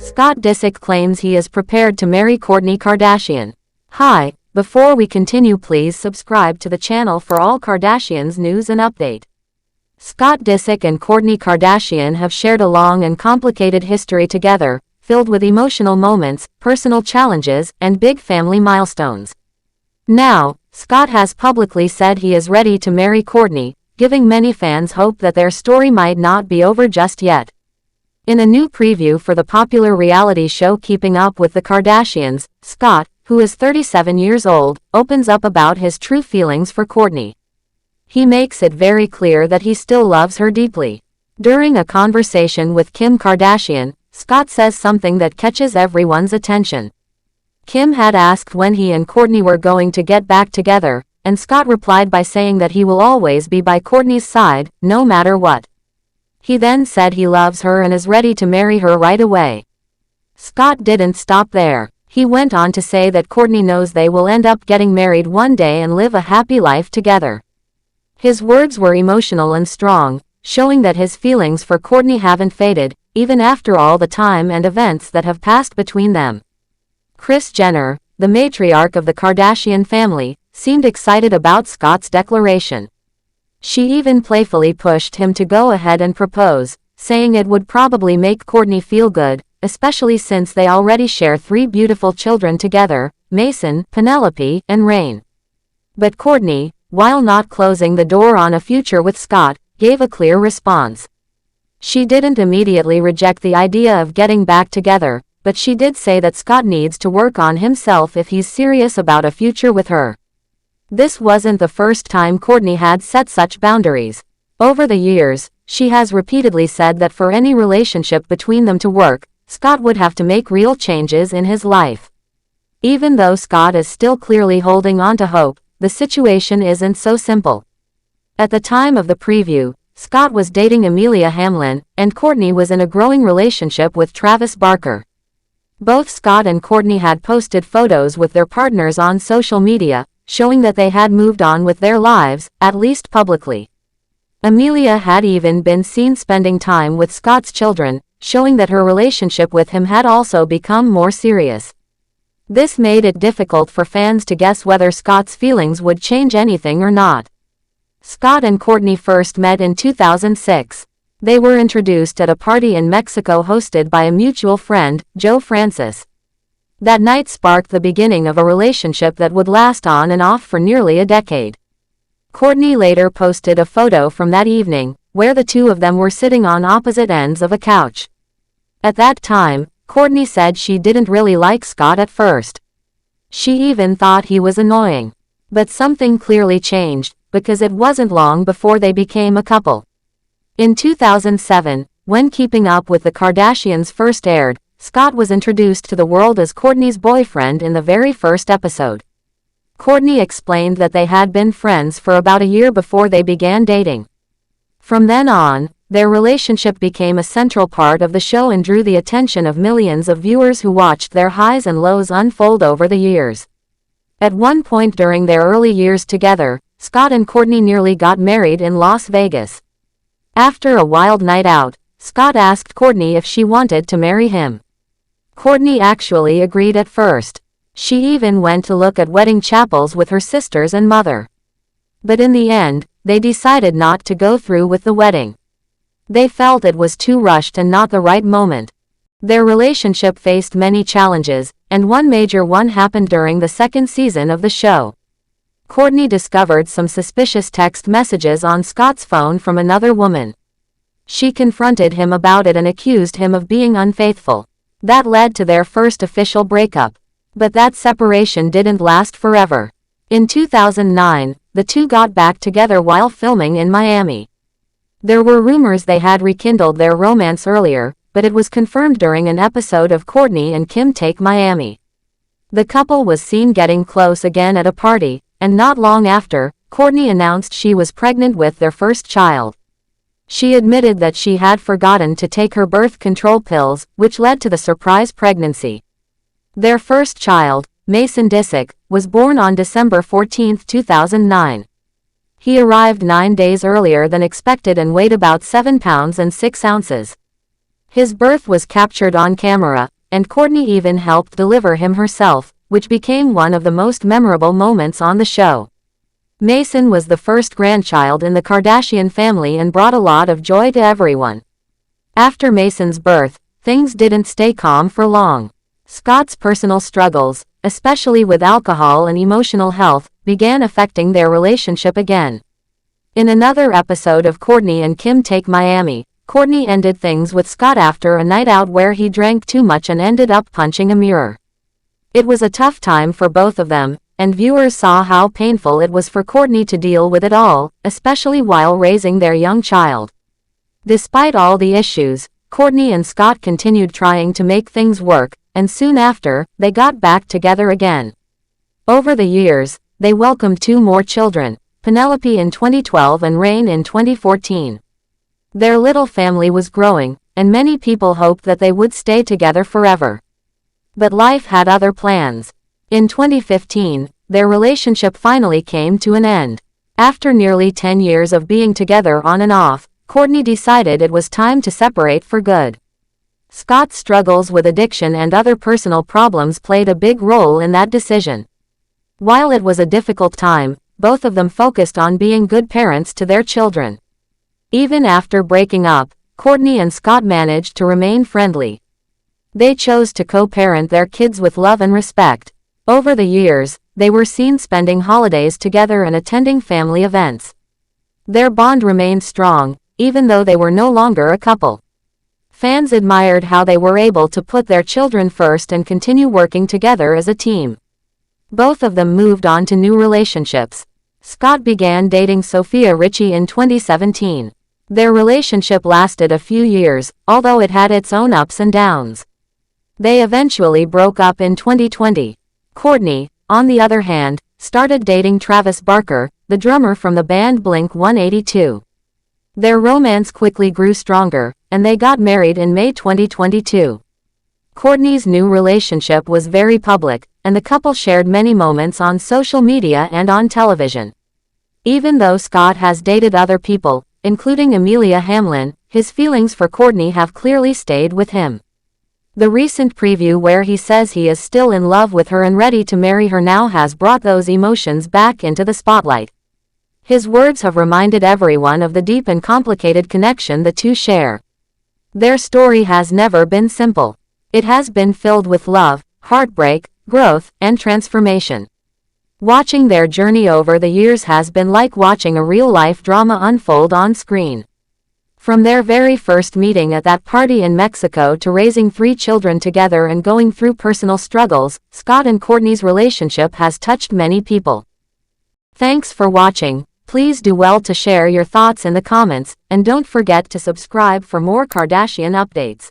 Scott Disick claims he is prepared to marry Kourtney Kardashian. Hi, before we continue, please subscribe to the channel for all Kardashians news and update. Scott Disick and Kourtney Kardashian have shared a long and complicated history together, filled with emotional moments, personal challenges, and big family milestones. Now, Scott has publicly said he is ready to marry Kourtney, giving many fans hope that their story might not be over just yet. In a new preview for the popular reality show Keeping Up with the Kardashians, Scott, who is 37 years old, opens up about his true feelings for Kourtney. He makes it very clear that he still loves her deeply. During a conversation with Kim Kardashian, Scott says something that catches everyone's attention. Kim had asked when he and Kourtney were going to get back together, and Scott replied by saying that he will always be by Kourtney's side, no matter what. He then said he loves her and is ready to marry her right away. Scott didn't stop there. He went on to say that Kourtney knows they will end up getting married one day and live a happy life together. His words were emotional and strong, showing that his feelings for Kourtney haven't faded, even after all the time and events that have passed between them. Kris Jenner, the matriarch of the Kardashian family, seemed excited about Scott's declaration. She even playfully pushed him to go ahead and propose, saying it would probably make Kourtney feel good, especially since they already share 3 beautiful children together, Mason, Penelope, and Rain. But Kourtney, while not closing the door on a future with Scott, gave a clear response. She didn't immediately reject the idea of getting back together, but she did say that Scott needs to work on himself if he's serious about a future with her. This wasn't the first time Kourtney had set such boundaries. Over the years, she has repeatedly said that for any relationship between them to work, Scott would have to make real changes in his life. Even though Scott is still clearly holding on to hope, the situation isn't so simple. At the time of the preview, Scott was dating Amelia Hamlin, and Kourtney was in a growing relationship with Travis Barker. Both Scott and Kourtney had posted photos with their partners on social media, showing that they had moved on with their lives, at least publicly. Amelia had even been seen spending time with Scott's children, showing that her relationship with him had also become more serious. This made it difficult for fans to guess whether Scott's feelings would change anything or not. Scott and Kourtney first met in 2006. They were introduced at a party in Mexico hosted by a mutual friend, Joe Francis. That night sparked the beginning of a relationship that would last on and off for nearly a decade. Kourtney later posted a photo from that evening, where the two of them were sitting on opposite ends of a couch. At that time, Kourtney said she didn't really like Scott at first. She even thought he was annoying. But something clearly changed, because it wasn't long before they became a couple. In 2007, when Keeping Up with the Kardashians first aired, Scott was introduced to the world as Kourtney's boyfriend in the very first episode. Kourtney explained that they had been friends for about a year before they began dating. From then on, their relationship became a central part of the show and drew the attention of millions of viewers who watched their highs and lows unfold over the years. At one point during their early years together, Scott and Kourtney nearly got married in Las Vegas. After a wild night out, Scott asked Kourtney if she wanted to marry him. Kourtney actually agreed at first. She even went to look at wedding chapels with her sisters and mother. But in the end, they decided not to go through with the wedding. They felt it was too rushed and not the right moment. Their relationship faced many challenges, and one major one happened during the second season of the show. Kourtney discovered some suspicious text messages on Scott's phone from another woman. She confronted him about it and accused him of being unfaithful. That led to their first official breakup. But that separation didn't last forever. In 2009, the two got back together while filming in Miami. There were rumors they had rekindled their romance earlier, but it was confirmed during an episode of Kourtney and Kim Take Miami. The couple was seen getting close again at a party, and not long after, Kourtney announced she was pregnant with their first child. She admitted that she had forgotten to take her birth control pills, which led to the surprise pregnancy. Their first child, Mason Disick, was born on December 14, 2009. He arrived 9 days earlier than expected and weighed about 7 pounds and 6 ounces. His birth was captured on camera, and Kourtney even helped deliver him herself, which became one of the most memorable moments on the show. Mason was the first grandchild in the Kardashian family and brought a lot of joy to everyone. After Mason's birth, things didn't stay calm for long. Scott's personal struggles, especially with alcohol and emotional health, began affecting their relationship again. In another episode of Kourtney and Kim Take Miami, Kourtney ended things with Scott after a night out where he drank too much and ended up punching a mirror. It was a tough time for both of them, and viewers saw how painful it was for Kourtney to deal with it all, especially while raising their young child. Despite all the issues, Kourtney and Scott continued trying to make things work, and soon after, they got back together again. Over the years, they welcomed 2 more children, Penelope in 2012 and Rain in 2014. Their little family was growing, and many people hoped that they would stay together forever. But life had other plans. In 2015, their relationship finally came to an end. After nearly 10 years of being together on and off, Kourtney decided it was time to separate for good. Scott's struggles with addiction and other personal problems played a big role in that decision. While it was a difficult time, both of them focused on being good parents to their children. Even after breaking up, Kourtney and Scott managed to remain friendly. They chose to co-parent their kids with love and respect. Over the years, they were seen spending holidays together and attending family events. Their bond remained strong, even though they were no longer a couple. Fans admired how they were able to put their children first and continue working together as a team. Both of them moved on to new relationships. Scott began dating Sofia Richie in 2017. Their relationship lasted a few years, although it had its own ups and downs. They eventually broke up in 2020. Kourtney, on the other hand, started dating Travis Barker, the drummer from the band Blink-182. Their romance quickly grew stronger, and they got married in May 2022. Kourtney's new relationship was very public, and the couple shared many moments on social media and on television. Even though Scott has dated other people, including Amelia Hamlin, his feelings for Kourtney have clearly stayed with him. The recent preview where he says he is still in love with her and ready to marry her now has brought those emotions back into the spotlight. His words have reminded everyone of the deep and complicated connection the two share. Their story has never been simple. It has been filled with love, heartbreak, growth, and transformation. Watching their journey over the years has been like watching a real-life drama unfold on screen. From their very first meeting at that party in Mexico to raising 3 children together and going through personal struggles, Scott and Kourtney's relationship has touched many people. Thanks for watching. Please do well to share your thoughts in the comments, and don't forget to subscribe for more Kardashian updates.